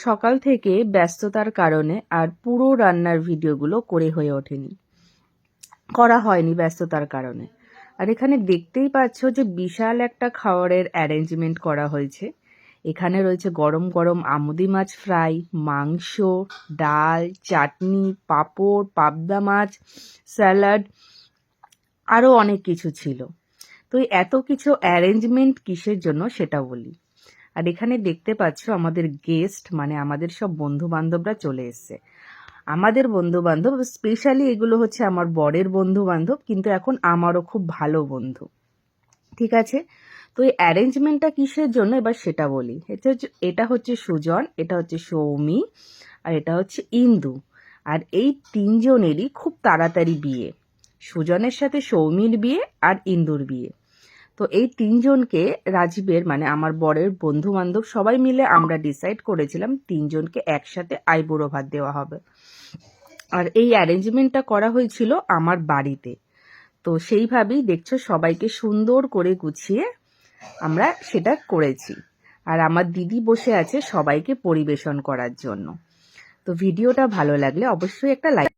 সকাল থেকে ব্যস্ততার কারণে আর পুরো রান্নার ভিডিওগুলো করা হয়নি ব্যস্ততার কারণে। আর এখানে দেখতেই পাচ্ছ যে বিশাল একটা খাবারের অ্যারেঞ্জমেন্ট করা হয়েছে। এখানে রয়েছে গরম গরম আমুদি মাছ ফ্রাই, মাংস, ডাল, চাটনি, পাঁপড়, পাবদা মাছ, স্যালাড, আরও অনেক কিছু ছিল। তো এত কিছু অ্যারেঞ্জমেন্ট কিসের জন্য সেটা বলি। আর এখানে দেখতে পাচ্ছ আমাদের গেস্ট মানে আমাদের সব বন্ধু বান্ধবরা চলে এসছে। আমাদের বন্ধু বান্ধব স্পেশালি এগুলো হচ্ছে আমার বরের বন্ধু বান্ধব, কিন্তু এখন আমারও খুব ভালো বন্ধু। ঠিক আছে, তো এই অ্যারেঞ্জমেন্টটা কিসের জন্য এবার সেটা বলি। এটা হচ্ছে সুজন, এটা হচ্ছে সৌমি, আর এটা হচ্ছে ইন্দু। আর এই তিনজনেরই খুব তাড়াতাড়ি বিয়ে। সুজনের সাথে সৌমির বিয়ে আর ইন্দুর বিয়ে। তো এই তিনজনকে রাজীবের মানে আমার বরের বন্ধু বান্ধব সবাই মিলে আমরা ডিসাইড করেছিলাম তিনজনকে একসাথে আইবুড়ো ভাত দেওয়া হবে। আর এই অ্যারেঞ্জমেন্টটা করা হয়েছিল আমার বাড়িতে। তো সেইভাবেই দেখছো সবাইকে সুন্দর করে গুছিয়ে আমরা সেটা করেছি। আর আমার দিদি বসে আছে সবাইকে পরিবেশন করার জন্য। তো ভিডিওটা ভালো লাগলে অবশ্যই একটা লাইক